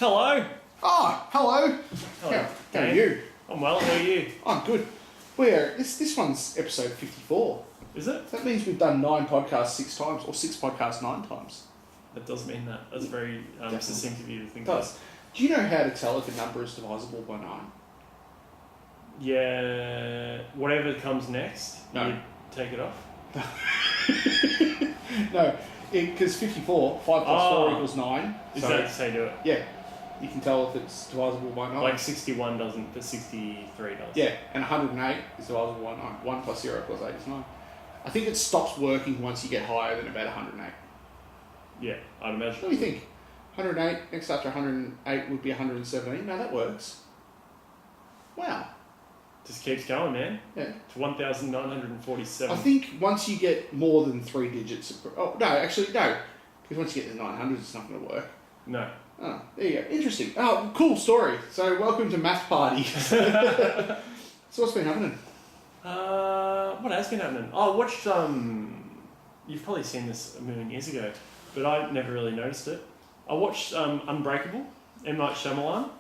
Hello. Oh, hello. Hello. How are you? I'm well, how are you? I'm good. This one's episode 54. Is it? That means we've done 9 podcasts 6 times, or 6 podcasts 9 times. That does mean that. That's very succinct of you to think It does. Do you know how to tell if a number is divisible by 9? Yeah, whatever comes next, No. you take it off. No, because 54, 5 plus 4 equals 9. Is so, that how you do it? Yeah, you can tell if it's divisible by 9. Like 61 doesn't, but 63 does. Yeah, and 108 is divisible by 9. 1 plus 0 plus 8 is 9. I think it stops working once you get higher than about 108. Yeah, I'd imagine. What do you think? 108, next after 108 would be 117. No, that works. Wow. Just keeps going, man. Yeah. To 1,947. I think once you get more than 3 digits... Oh, no, actually, no. Because once you get to 900s, it's not going to work. No. Oh, there you go. Interesting. Oh, cool story. So, welcome to Math Party. So, what's been happening? What has been happening? Oh, I watched, you've probably seen this a million years ago, but I never really noticed it. I watched Unbreakable, M. Night Shyamalan.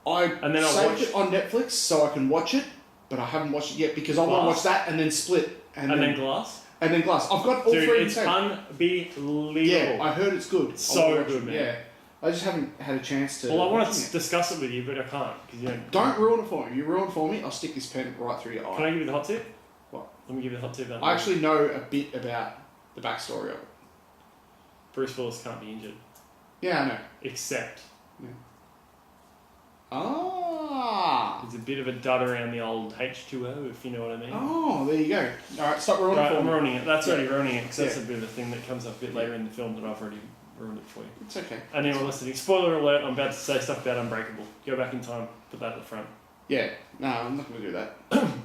And then saved it on Netflix so I can watch it, but I haven't watched it yet because I want to watch that and then Split. And then Glass. And then Glass. I've got all 3 Dude, it's unbelievable. Yeah, I heard it's good. It's so good, man. Yeah. I just haven't had a chance to... Well, I want to discuss it with you, but I can't. Cause you don't ruin it for me. You ruin it for me, I'll stick this pen right through your eye. Can I give you the hot tip? What? Let me give you the hot tip. I actually know a bit about the backstory of it. Bruce Willis can't be injured. Yeah, I know. Except... Yeah. Ah. There's a bit of a dud around the old H2O, if you know what I mean. Oh, there you go. Alright, stop ruining it for me. I'm ruining it. That's already ruining it, because that's Yeah. a bit of a thing that comes up a bit later in the film that I've already ruined it for you. It's okay. And anyone listening, spoiler alert, I'm about to say stuff about Unbreakable. Go back in time, put that at the front. Yeah, no, I'm not going to do that.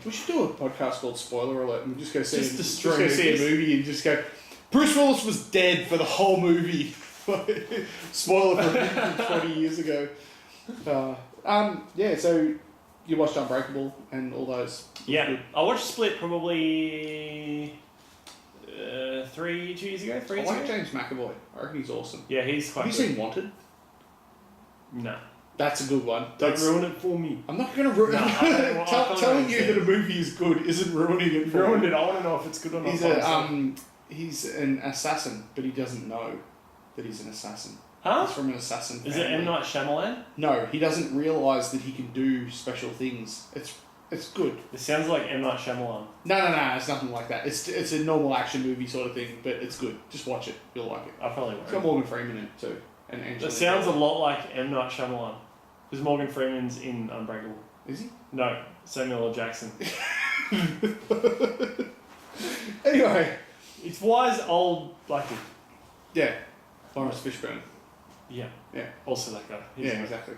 We should do a podcast called Spoiler Alert and just go see, a movie and just go, Bruce Willis was dead for the whole movie. Spoiler for a movie from 20 years ago. Yeah, so you watched Unbreakable and all those. Yeah, I watched Split probably 2 years ago, 3 I years like ago. James McAvoy. I reckon he's awesome. Yeah, he's quite Have you seen Wanted? No. That's a good one. Don't ruin it for me. I'm not going to ruin it. Telling you that a movie is good isn't ruining it for ruined me. it. I want to know if it's good or not. He's an assassin, but he doesn't know that he's an assassin. Huh? He's from an assassin family. Is it M. Night Shyamalan? No, he doesn't realise that he can do special things. It's good. It sounds like M. Night Shyamalan. No, it's nothing like that. It's a normal action movie sort of thing, but it's good. Just watch it. You'll like it. I probably It's got won't. Morgan Freeman in it too. And Angela. It sounds a lot like M. Night Shyamalan. Because Morgan Freeman's in Unbreakable. Is he? No, Samuel L. Jackson. Anyway. It's wise old black dude. Yeah. Lawrence Fishburne. Yeah. Yeah. Also that guy. He's Yeah, in it. exactly.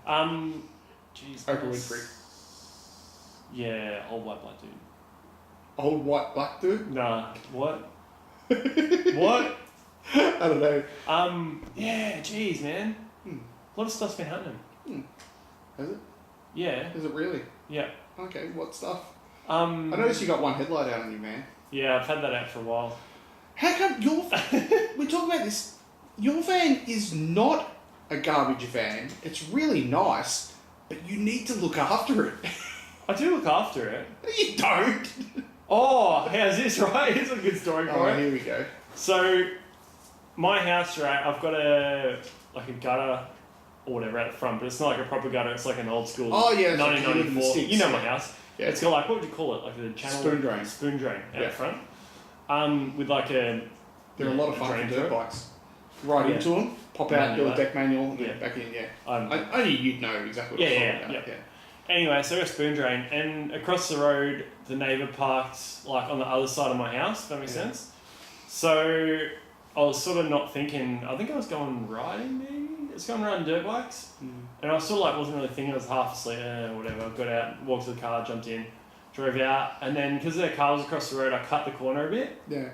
Jeez. Oprah Winfrey. Yeah, old white black dude. Old white black dude? Nah. What? What? I don't know. Yeah, jeez, man. A lot of stuff's been happening. Has it? Yeah. Is it really? Yeah. Okay, what stuff? I noticed you got one headlight out on you, man. Yeah, I've had that out for a while. How come your... we talk about this. Your van is not a garbage van. It's really nice, but you need to look after it. I do look after it. You don't. Oh, how's this, right? Here's a good story for it. Here we go. So, my house, right, I've got a gutter or whatever at the front, but it's not like a proper gutter, it's like an old school 1994. You know my house. Yeah. It's got like, what would you call it? Like a channel? Spoon drain out the front. With like a... They're a lot of fun for dirt bikes. Right into them, pop out, do a deck manual, and then back in, I knew you'd know exactly what I'm talking about. Anyway, so I got a spoon drain, and across the road, the neighbour parked like on the other side of my house, if that makes sense. So I was sort of not thinking, I think I was going riding maybe? I was going riding dirt bikes, and I was sort of like, wasn't really thinking, I was half asleep, whatever. Got out, walked to the car, jumped in, drove out, and then because the car was across the road, I cut the corner a bit. Yeah.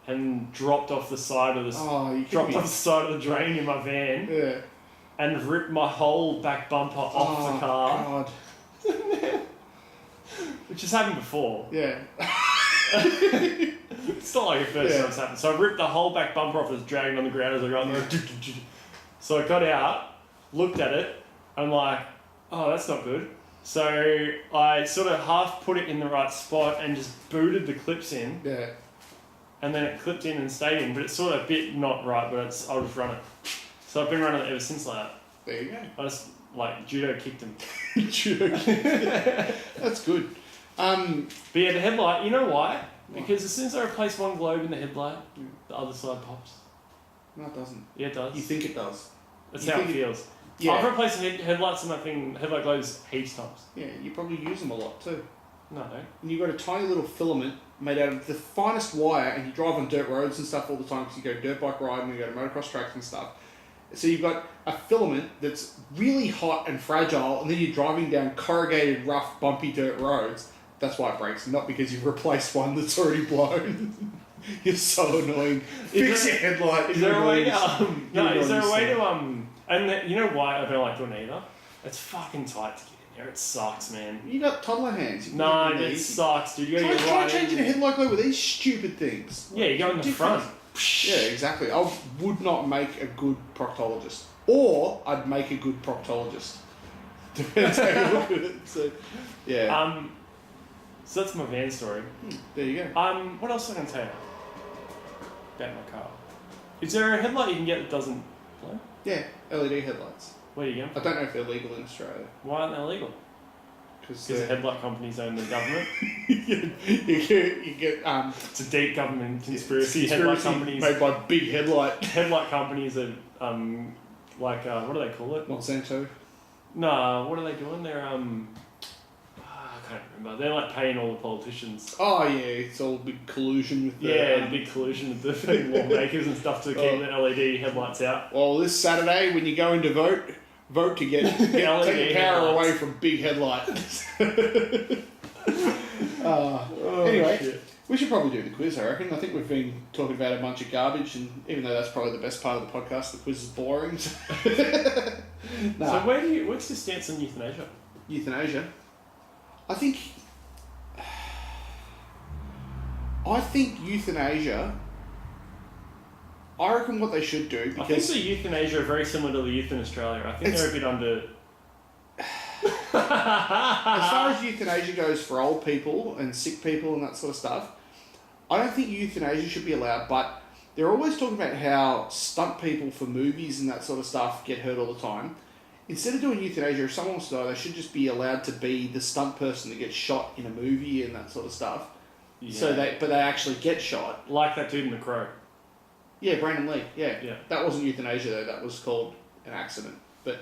And dropped off the side of the drain in my van. Yeah. And ripped my whole back bumper off the car. God. Which has happened before. Yeah. It's not like the first time it's happened. So I ripped the whole back bumper off and was dragging on the ground as I got there. So I got out, looked at it, I'm like, oh, that's not good. So I sort of half put it in the right spot and just booted the clips in. Yeah. And then it clipped in and stayed in, but it's sort of a bit not right, but I'll just run it. So I've been running it ever since like that. There you go. I just, judo kicked him. Judo kicked. That's good. But yeah, the headlight, you know why? Because as soon as I replace one globe in the headlight, the other side pops. No, it doesn't. Yeah, it does. You think it does. That's how it feels. Yeah. I've replaced headlights on that thing, headlight globes heaps times. Yeah, you probably use them a lot too. No, I don't. And you've got a tiny little filament made out of the finest wire, and you drive on dirt roads and stuff all the time because you go dirt bike riding, you go to motocross tracks and stuff. So you've got a filament that's really hot and fragile, and then you're driving down corrugated, rough, bumpy dirt roads. That's why it breaks, not because you've replaced one that's already blown. You're so annoying. Fix your headlight. Is there a way to, is there a way to, and you know why I don't like doing it either? It's fucking tight to get in there. It sucks, man. You got toddler hands. No, it sucks, dude. You gotta try changing a headlight globe with these stupid things. Yeah, you go in the front. Yeah, exactly. I would not make a good proctologist. Or I'd make a good proctologist. Depends how you look at it. So, yeah. So that's my van story. There you go. What else was I going to tell you about my car? Is there a headlight you can get that doesn't blow? Yeah, LED headlights. Where are you going? I don't know if they're legal in Australia. Why aren't they legal? Because the headlight companies own the government. you get it's a deep government conspiracy. Headlight companies made by big headlight. Headlight companies are what do they call it? Monsanto. No, what are they doing? They're I can't remember. They're like paying all the politicians. Oh yeah, it's all big collusion with the big collusion with the lawmakers and stuff to keep the LED headlights out. Well, this Saturday when you go in to vote to get take the power headlights away from big headlights. Anyway, shit. We should probably do the quiz, I reckon. I think we've been talking about a bunch of garbage, and even though that's probably the best part of the podcast, the quiz is boring. So what's your stance on euthanasia? Euthanasia? I think euthanasia, I reckon what they should do, because I think the euthanasia are very similar to the youth in Australia. I think they're a bit under... As far as euthanasia goes for old people and sick people and that sort of stuff, I don't think euthanasia should be allowed, but they're always talking about how stunt people for movies and that sort of stuff get hurt all the time. Instead of doing euthanasia, if someone wants to die, they should just be allowed to be the stunt person that gets shot in a movie and that sort of stuff. Yeah. But they actually get shot. Like that dude in The Crow. Yeah, Brandon Lee. Yeah. Yeah. That wasn't euthanasia though. That was called an accident. But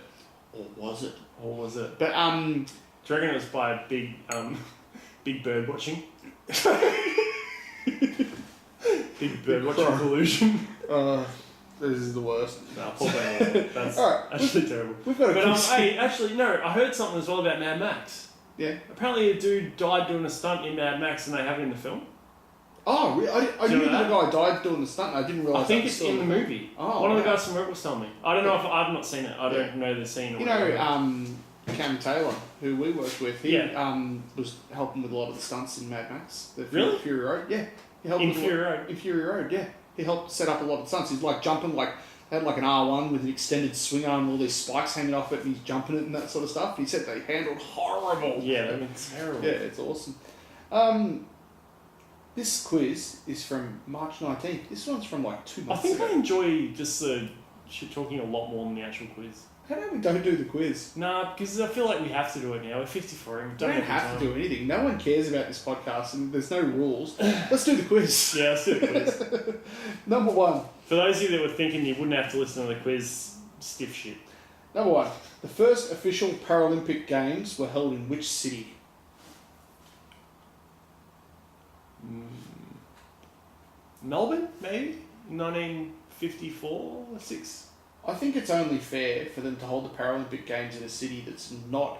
or was it? Do But you reckon it was by a big bird watching? Big bird watching collusion. This is the worst. No, poor man. That's actually terrible. We've got hey, actually, no, I heard something as well about Mad Max. Yeah. Apparently a dude died doing a stunt in Mad Max and they have it in the film. Oh, really? I knew that the guy died doing the stunt. I didn't realise. I think it's in the movie. Oh, one of the guys from work was telling me. I don't know if I've not seen it. I don't know the scene. Or you know, Cam Taylor, who we worked with, he was helping with a lot of the stunts in Mad Max. Really? Fury Road, yeah. He helped in Fury Road? In Fury Road, yeah. He helped set up a lot of the stunts. He's like jumping, they had like an R1 with an extended swing arm and all these spikes hanging off it, and he's jumping it and that sort of stuff. He said they handled horrible. Yeah, I mean, terrible. Yeah, it's awesome. This quiz is from March 19th. This one's from like 2 months ago. I enjoy just the shit talking a lot more than the actual quiz. How come we don't do the quiz? Nah, because I feel like we have to do it now. We're 54 and we don't have to do anything. No one cares about this podcast and there's no rules. Let's do the quiz. Yeah, let's do the quiz. Number 1. For those of you that were thinking you wouldn't have to listen to the quiz, stiff shit. Number 1. The first official Paralympic Games were held in which city? Melbourne, maybe? 1954 or 6? I think it's only fair for them to hold the Paralympic Games in a city that's not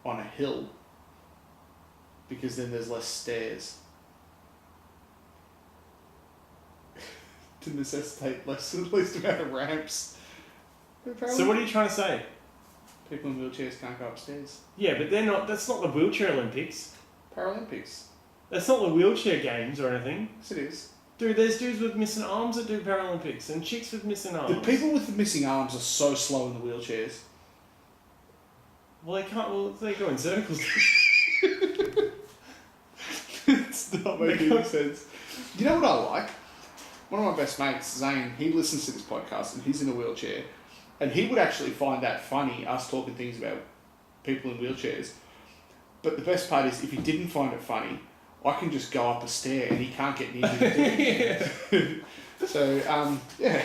on a hill, because then there's less stairs to necessitate least amount of ramps. So what are you trying to say? People in wheelchairs can't go upstairs. Yeah, but that's not the wheelchair Olympics. Paralympics. That's not the wheelchair games or anything. Yes, it is. Dude, there's dudes with missing arms that do Paralympics and chicks with missing arms. The people with the missing arms are so slow in the wheelchairs. Well, they can't. Well, they go in circles. It's not making any sense. You know what I like? One of my best mates, Zane, he listens to this podcast and he's in a wheelchair. And he would actually find that funny, us talking things about people in wheelchairs. But the best part is, if he didn't find it funny, I can just go up a stair and he can't get near me. So, yeah.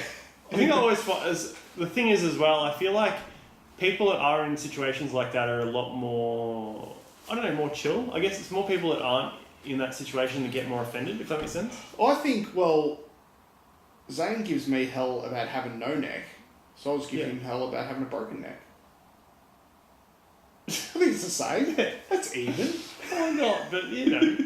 I think I always find, the thing is as well, I feel like people that are in situations like that are a lot more, I don't know, more chill. I guess it's more people that aren't in that situation that get more offended, if that makes sense. I think, well, Zane gives me hell about having no neck, so I was giving him hell about having a broken neck. I think it's the same. That's even. Why not? But, you know.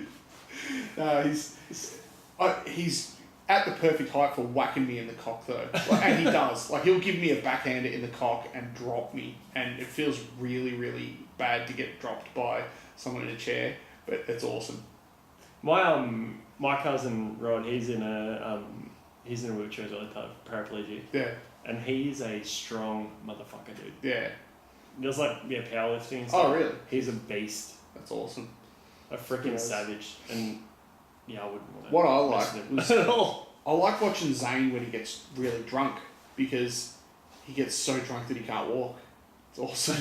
He's at the perfect height for whacking me in the cock, though. And he does. He'll give me a backhander in the cock and drop me. And it feels really, really bad to get dropped by someone in a chair, but it's awesome. My cousin Rod, he's in a wheelchair as well, paraplegic. Yeah. And he's a strong motherfucker, dude. Yeah. He does powerlifting and stuff. Oh, really? He's a beast. That's awesome. A freaking savage. And yeah, I wouldn't want to. What I like was at all. I like watching Zane when he gets really drunk, because he gets so drunk that he can't walk. It's awesome.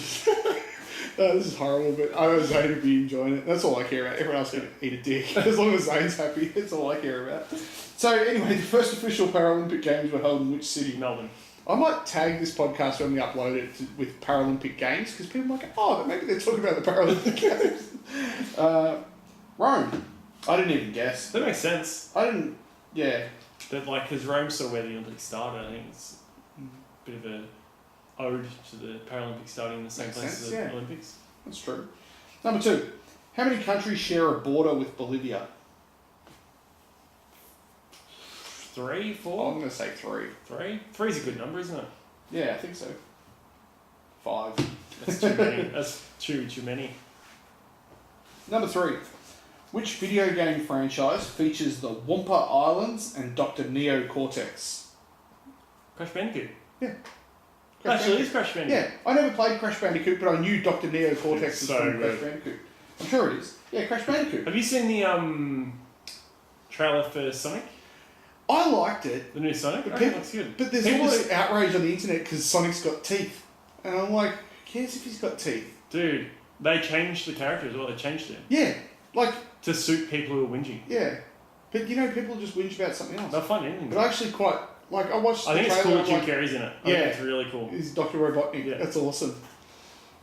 This is horrible, but I know Zane would be enjoying it. That's all I care about. Everyone else can eat a dick. As long as Zane's happy, that's all I care about. So anyway, the first official Paralympic Games were held in which city? Melbourne. I might tag this podcast when we upload it with Paralympic Games, because people might go, maybe they're talking about the Paralympic Games. Rome. I didn't even guess. That makes sense. I didn't, yeah. But because Rome's sort of where the Olympics started, I think it's a bit of a ode to the Paralympics starting in the same place as the Olympics. That's true. Number 2. How many countries share a border with Bolivia? 3, 4? I'm going to say 3. 3? 3's a good number, isn't it? Yeah, I think so. 5. That's too many. That's too many. Number 3. Which video game franchise features the Wampa Islands and Dr. Neo Cortex? Crash Bandicoot. Yeah. Actually, it's Crash Bandicoot. Yeah, I never played Crash Bandicoot, but I knew Dr. Neo Cortex was from Crash Bandicoot. I'm sure it is. Yeah, Crash Bandicoot. Have you seen the trailer for Sonic? I liked it. The new Sonic? But It looks good. But there's all this outrage on the internet because Sonic's got teeth. And I'm like, who cares if he's got teeth? Dude, they changed the character as well. They changed it. Yeah, to suit people who are whinging. Yeah. But people just whinge about something else. They'll find anything. But I actually quite... I watched I think it's cool that Jim Carrey's in it. I think it's really cool. He's Dr. Robotnik. Yeah. That's awesome.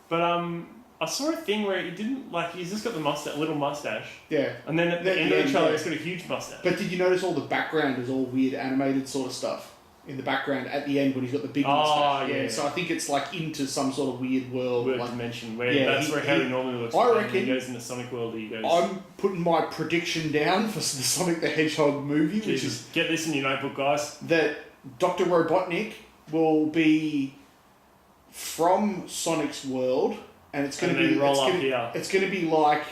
But I saw a thing where he didn't... he's just got the little mustache. Yeah. And then at the end of the trailer, he's got a huge mustache. But did you notice all the background is all weird animated sort of stuff? In the background at the end when he's got the big mustache. Yeah. So I think it's into some sort of weird world. Dimension where that's where Harry normally looks. I reckon when he goes in the Sonic world. He goes. I'm putting my prediction down for the Sonic the Hedgehog movie, which is get this in your notebook, guys. That Dr. Robotnik will be from Sonic's world, and it's going to be It's going to be like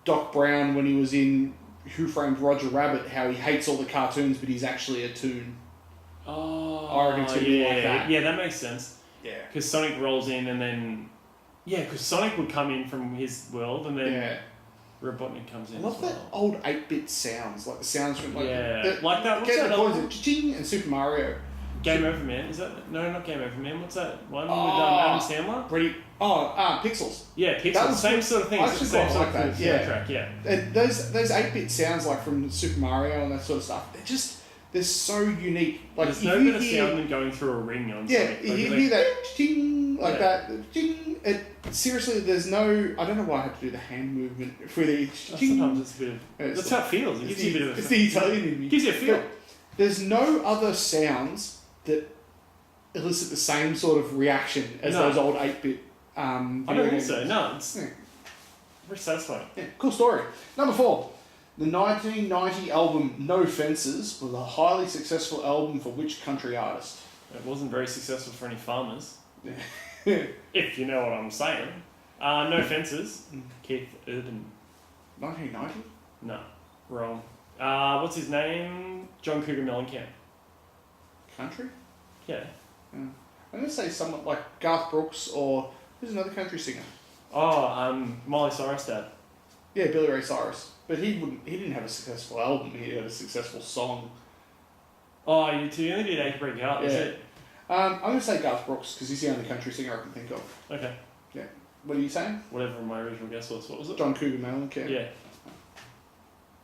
Doc Brown when he was in Who Framed Roger Rabbit, how he hates all the cartoons, but he's actually a toon. Oh, I reckon it's going to be like that. Yeah, that makes sense. Yeah. Because Sonic rolls in and then... Yeah, because Sonic would come in from his world and then Robotnik comes in. I love that old 8-bit sounds, like the sounds from... like that. What's that? Ching and Super Mario. Game Over Man. Is that... No, not Game Over Man. What's that one with Adam Sandler? Pixels. Yeah, Pixels. Same sort of thing. I actually quite like that. Soundtrack, yeah. And those 8-bit sounds like from Super Mario and that sort of stuff, they're so unique. There's no better sound than going through a ring on Sonic. Yeah, you hear that ching, that ching. Seriously, there's no... I don't know why I have to do the hand movement for the ching. Sometimes it's a bit of... That's how it feels. It gives you a bit of... It's the Italian in me. It gives you a feel. But there's no other sounds that elicit the same sort of reaction as those old 8-bit I don't think so. No, it's very satisfying. Yeah, cool story. Number 4. The 1990 album No Fences was a highly successful album for which country artist? It wasn't very successful for any farmers. Yeah. If you know what I'm saying. No Fences. Keith Urban. 1990? No, wrong. What's his name? John Cougar Mellencamp. Country? Yeah. I'm going to say someone like Garth Brooks or who's another country singer? Miley Cyrus dad. Yeah, Billy Ray Cyrus. But he didn't have a successful album. He had a successful song. Oh, you only did Achy Break Heart, is it? I'm going to say Garth Brooks because he's the only country singer I can think of. Okay. Yeah. What are you saying? Whatever my original guess was. What was it? John Cougar Mellencamp. Yeah.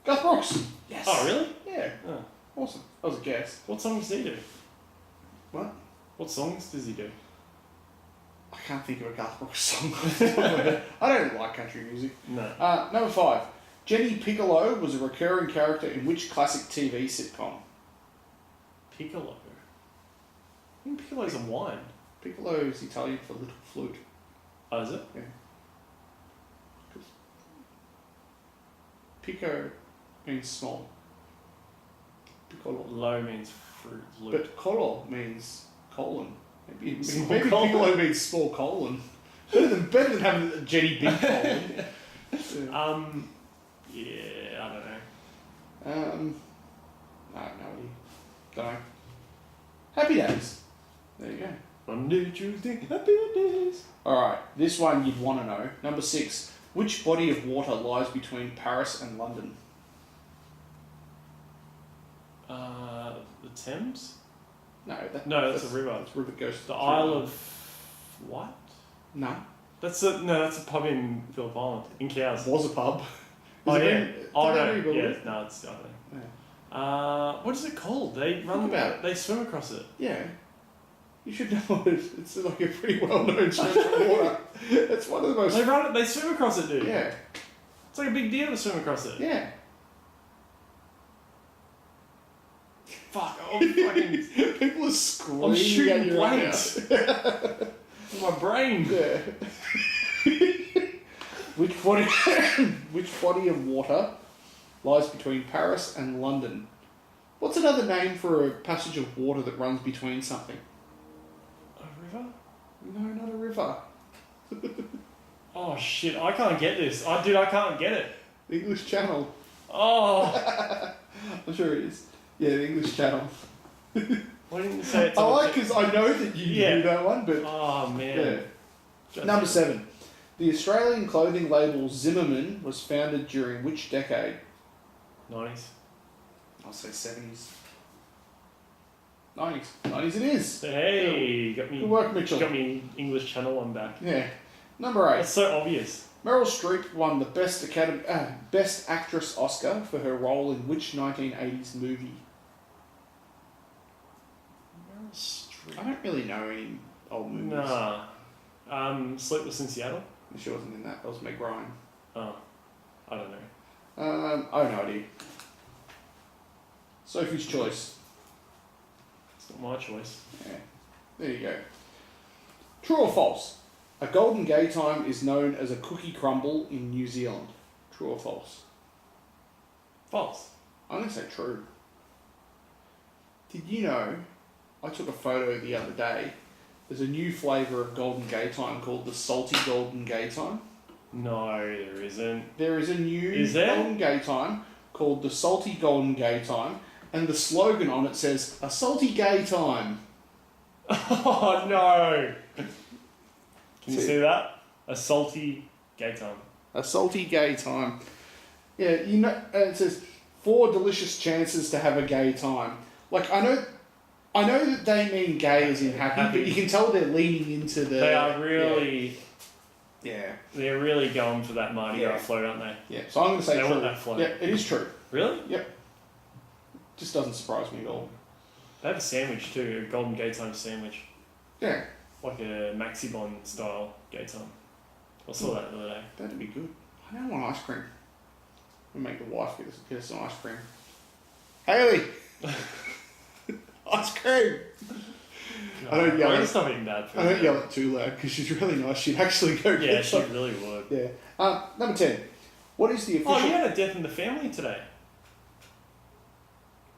Garth Brooks. Yes. Oh, really? Yeah. Oh. Awesome. That was a guess. What songs does he do? What? What songs does he do? I can't think of a Garth Brooks song. I don't like country music. No. Number 5. Jenny Piccolo was a recurring character in which classic TV sitcom? Piccolo? I think Piccolo's a wine. Piccolo is Italian for little flute. Oh, is it? Yeah. Pico means small. Piccolo. Low means fruit. Loop. But colo means colon. Maybe colon. Piccolo means small colon. Better than having a Jenny big colon. Yeah, I don't know. I don't know. Happy Days. There you go. Monday, Tuesday, happy days. Alright, this one you'd want to know. Number 6. Which body of water lies between Paris and London? The Thames? No, that's a river. It's a river goes The Isle of what? No. That's a pub in Phillip Island in Cowes. Was a pub. Oh yeah. Yeah, No, I don't know. Yeah. What is it called? They run about it. They swim across it. Yeah. You should know it. It's like a pretty well-known stretch of water. It's one of the most... They run it. They swim across it, dude. Yeah. It's like a big deal to swim across it. Yeah. Fuck! Fucking... People are screaming. I'm shooting at you blanks. right My brain. now. Yeah. Which body of water lies between Paris and London? What's another name for a passage of water that runs between something? A river? No, not a river. Oh shit! I can't get this. I can't get it. The English Channel. Oh. I'm sure it is. Yeah, the English Channel. Why didn't you say it? I like because I know that you knew that one, but oh man. Yeah. Number 7. The Australian clothing label Zimmerman was founded during which decade? 90s. I'll say 70s. 90s. 90s it is. Hey, got me. Good work, Mitchell. Got me English Channel one back. Yeah. Number 8. That's so obvious. Meryl Streep won the Best Actress Oscar for her role in which 1980s movie? Meryl Streep. I don't really know any old movies. Nah. Sleepless in Seattle. She wasn't in that. That was Meg Ryan. Oh, I don't know. I have no idea. Sophie's Choice. It's not my choice. Yeah. There you go. True or false? A golden gay time is known as a cookie crumble in New Zealand. True or false? False. I'm going to say true. Did you know, I took a photo the other day, there's a new flavour of golden gay time called the salty golden gay time. No, there isn't. There is a new golden gay time called the salty golden gay time, and the slogan on it says, a salty gay time. Oh no! Can you see that? A salty gay time. A salty gay time. Yeah, you know, it says 4 delicious chances to have a gay time. Like, I know that they mean gay as in happy, but you can tell they're leaning into the... They are really... Yeah. They're really going for that Mardi Gras float, aren't they? Yeah, so I'm going to say they true. Want that float. Yeah, it is true. Really? Yep. Just doesn't surprise me at all. They have a sandwich too, a golden gay time sandwich. Yeah. Like a Maxi Bon style gay time. I saw that the other day. That'd be good. I don't want ice cream. We'll make the wife get us some ice cream. Haley! Ice cream! God, I don't yell at stop eating bad food. I don't yell it too loud because she's really nice. She'd actually go yeah, get she some. really would. Yeah. Number 10. What is the official... Oh, you had a death in the family today.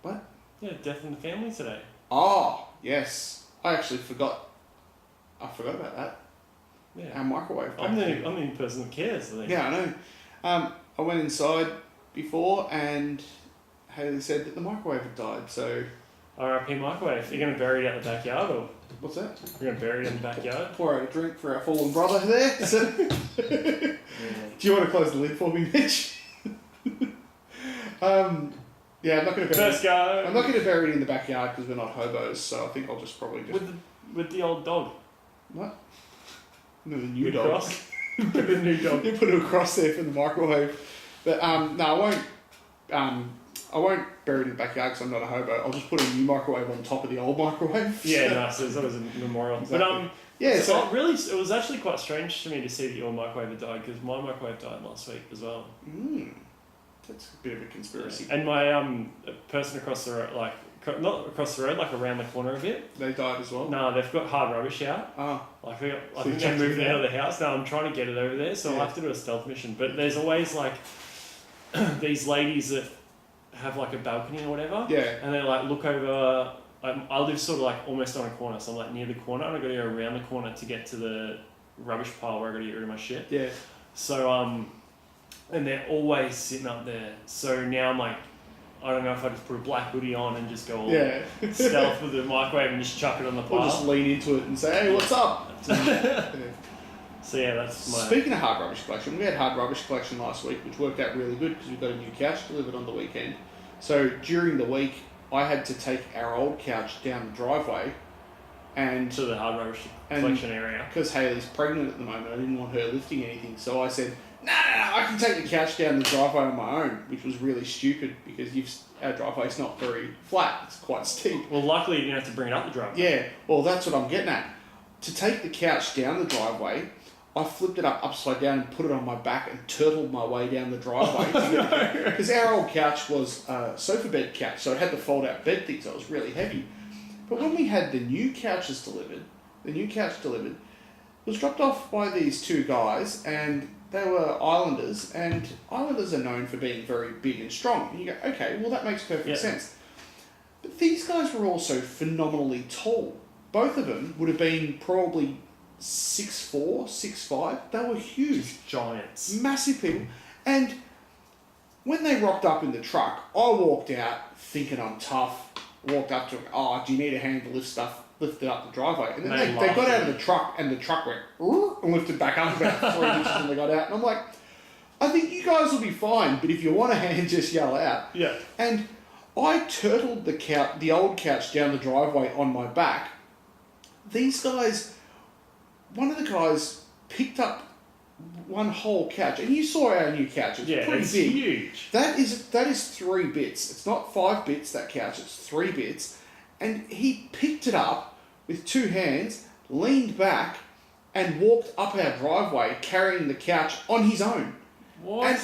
What? Yeah, death in the family today. Oh, yes. I actually forgot. I forgot about that. Yeah. Our microwave. I'm the person that cares, I think. Yeah, I know. I went inside before and Haley said that the microwave had died. So, R.I.P. microwave. You're gonna bury it out the backyard, or what's that? you're gonna bury it in the backyard? Pour out a drink for our fallen brother there. So, do you want to close the lid for me, Mitch? Yeah, I'm not going to bury First go. I'm not going to bury it in the backyard because we're not hobos. So I think I'll just probably just with the old dog. what? No, the new The dog. cross. With the new dog. You put a cross there for the microwave. But no, I won't. I won't bury it in the backyard because I'm not a hobo. I'll just put a new microwave on top of the old microwave. Yeah, nice. So that was a memorial. Exactly. But yeah, so really, it was actually quite strange to me to see that your microwave had died because my microwave died last week as well. That's a bit of a conspiracy. And my person across the road, like not across the road, like around the corner a bit. They died as well. No, they've got hard rubbish out. Oh. I think they're moving out of the house. Now I'm trying to get it over there, so Yeah. I'll have to do a stealth mission. But there's always like these ladies that have like a balcony or whatever. Yeah. And they like look over. I live sort of like almost on a corner, so I'm like near the corner, and I got to go around the corner to get to the rubbish pile where I got to get rid of my shit. Yeah. So and they're always sitting up there. So now I'm like, I don't know if I just put a black hoodie on and just go all stealth with the microwave and just chuck it on the pile. Or just lean into it and say, hey, what's up? Yeah. So yeah, that's my... Speaking of hard rubbish collection, we had hard rubbish collection last week, which worked out really good because we got a new couch delivered on the weekend. So during the week, I had to take our old couch down the driveway and... To the hard rubbish collection area. Because Hayley's pregnant at the moment, I didn't want her lifting anything, so I said, no, I can take the couch down the driveway on my own, which was really stupid because our driveway's not very flat, it's quite steep. Well, luckily you didn't have to bring it up the driveway. Yeah, well, that's what I'm getting at. To take the couch down the driveway, I flipped it upside down and put it on my back and turtled my way down the driveway. Because our old couch was a sofa bed couch, so it had the fold-out bed thing, so it was really heavy. But when we had the new couch delivered, it was dropped off by these two guys, and they were Islanders, and Islanders are known for being very big and strong. And you go, okay, well, that makes perfect sense. But these guys were also phenomenally tall. Both of them would have been probably 6'4", 6'5". They were huge. Just giants. Massive people. And when they rocked up in the truck, I walked out thinking I'm tough. Walked up to them, oh, do you need a hand to lift stuff? Lifted up the driveway. And then they got out of the truck and the truck went, ooh, and lifted back up about 3 inches when they got out. And I'm like, I think you guys will be fine, but if you want a hand, just yell out. Yeah. And I turtled the old couch down the driveway on my back. These guys, one of the guys picked up one whole couch, and you saw our new couch. It's pretty big. Huge. That is 3 bits. It's not 5 bits, that couch. It's 3 bits. And he picked it up with 2 hands, leaned back, and walked up our driveway carrying the couch on his own. What? And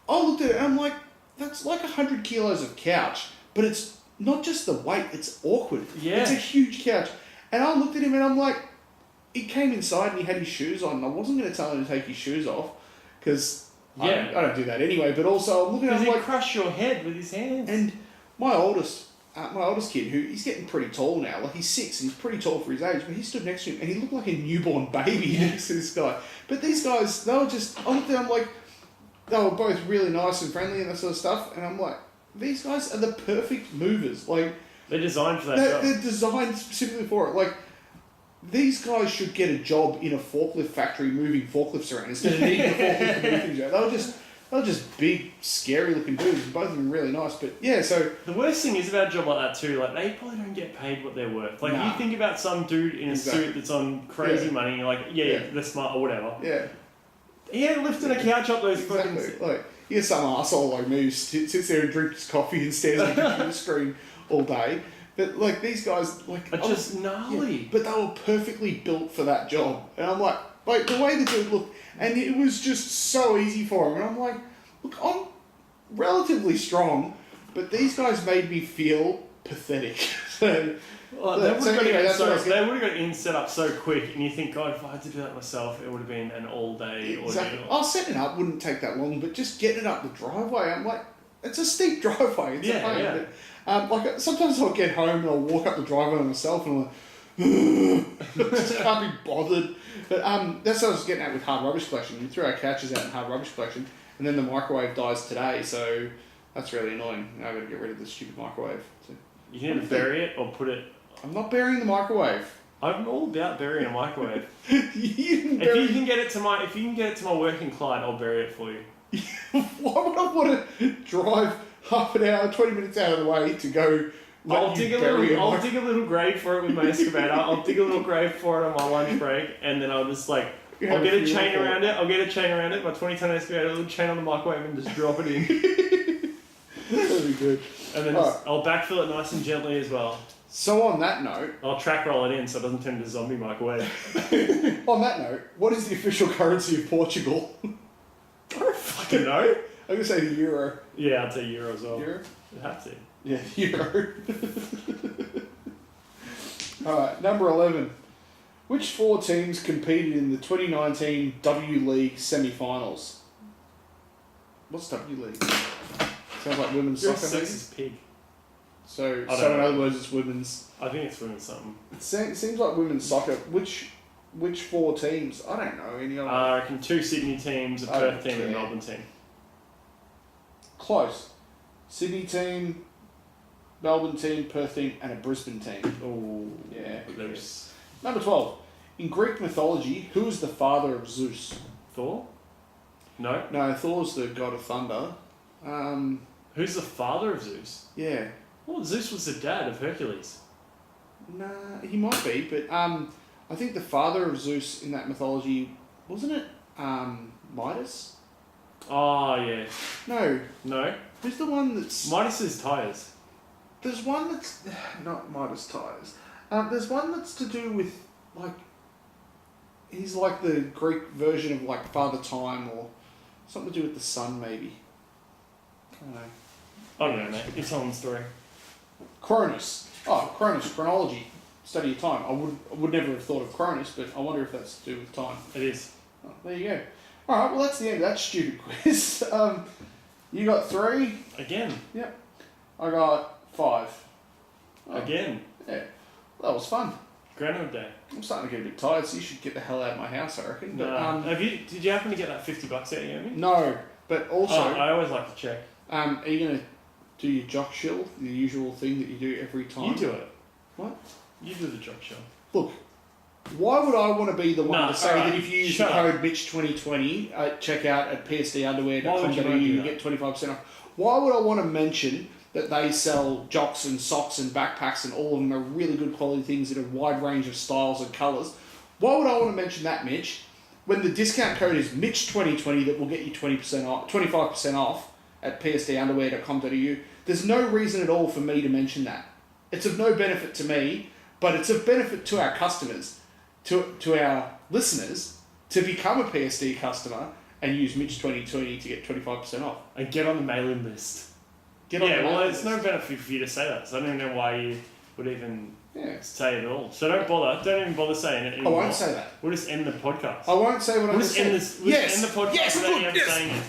I looked at it and I'm like, that's like 100 kilos of couch, but it's not just the weight, it's awkward. Yeah. It's a huge couch. And I looked at him and I'm like, he came inside and he had his shoes on, and I wasn't going to tell him to take his shoes off because I don't do that anyway, but also I'm looking at him like... crush your head with his hands. And my oldest kid, who he's getting pretty tall now, like he's 6 and he's pretty tall for his age, but he stood next to him and he looked like a newborn baby next to this guy. But these guys, they were just, I looked at them like, they were both really nice and friendly and that sort of stuff, and I'm like, these guys are the perfect movers. Like, they're designed for that job. They're designed specifically for it. Like, these guys should get a job in a forklift factory moving forklifts around instead of needing a forklift to move things around. They were just big, scary looking dudes, and both of them really nice. But yeah, so the worst thing is about a job like that too. Like, they probably don't get paid what they're worth. Like, you think about some dude in a suit that's on crazy money, and you're like, they're smart or whatever. Yeah. He ain't lifting a couch up those fucking... Like, you get some arsehole like me who sits there and drinks coffee and stares at a computer screen all day. But like, these guys, like, are just gnarly. Yeah, but they were perfectly built for that job. And I'm like the way the dude looked, and it was just so easy for him. And I'm like, look, I'm relatively strong, but these guys made me feel pathetic. So, well, they would have got in set up so quick, and you think, God, if I had to do that myself, it would have been an all-day exactly. ordeal. Oh, setting it up wouldn't take that long, but just getting it up the driveway, I'm like, it's a steep driveway. It's a pain. But, like, sometimes I'll get home and I'll walk up the driveway myself and I'm like, just can't be bothered. But that's what I was getting at with hard rubbish collection. We threw our couches out in hard rubbish collection, and then the microwave dies today, so That's really annoying. Now I've got to get rid of the stupid microwave. So, You can either bury it or put it... I'm not burying the microwave. I'm all about burying a microwave. If you can get it to my work in Clyde, I'll bury it for you. Why would I want to drive half an hour, 20 minutes out of the way to go... I'll dig a little grave for it with my excavator. I'll dig a little grave for it on my lunch break, and then I'll just I'll get a chain around it. My 20-ton excavator, a little chain on the microwave, and just drop it in. That'd be good. And then I'll backfill it nice and gently as well. So on that note... I'll track roll it in so it doesn't turn into a zombie microwave. On that note, what is the official currency of Portugal? I don't fucking know. I'm going to say the euro. Yeah, I'd say euro as well. Euro? You have to. Yeah, euro. Alright, number 11. Which 4 teams competed in the 2019 W League semi-finals? What's W League? Sounds like women's soccer. Sexist pig. So in other words, it's women's. I think it's women's something. It seems like women's soccer. Which 4 teams? I don't know any of them. I reckon 2 Sydney teams, a Perth team, and a Melbourne team. Close. Sydney team, Melbourne team, Perth team, and a Brisbane team. Oh, yeah. There's Number 12. In Greek mythology, who is the father of Zeus? Thor? No. No, Thor's the god of thunder. Who's the father of Zeus? Yeah. Well, Zeus was the dad of Hercules. Nah, he might be, but I think the father of Zeus in that mythology, wasn't it Midas? Oh, yeah. No. No? Who's the one that's... Midas is tyres. There's one that's... Not Midas tires. There's one that's to do with, he's like the Greek version of, Father Time, or something to do with the sun, maybe. I don't know. I don't know, mate. It's on the story. Cronus. Oh, Cronus, chronology. Study of time. I would never have thought of Cronus, but I wonder if that's to do with time. It is. Oh, there you go. Alright, well that's the end of that stupid quiz. You got 3? Again. Yep. I got 5. Oh, again. Yeah. Well, that was fun. Groundhog Day. I'm starting to get a bit tired, so you should get the hell out of my house, I reckon. No. But, did you happen to get that $50 out of me? No, but also... I always like to check. Are you going to do your jock shill, the usual thing that you do every time? You do it. What? You do the jock shill. Look, why would I want to be the one to say right. that if you use the code Mitch2020 at checkout at psdunderwear.com.au you get 25% off? Why would I want to mention that they sell jocks and socks and backpacks and all of them are really good quality things in a wide range of styles and colours? Why would I want to mention that, Mitch, when the discount code is Mitch2020 that will get you 20% off, 25% off at psdunderwear.com.au? There's no reason at all for me to mention that. It's of no benefit to me, but it's of benefit to our customers, to our listeners, to become a PSD customer and use Mitch2020 to get 25% off. And get on the mailing list. It's no benefit for you to say that, so I don't even know why you would even say it at all. So don't even bother saying it anymore. I won't say that. We'll just end the podcast. I won't say what I'm saying. We'll just end the podcast without you saying it.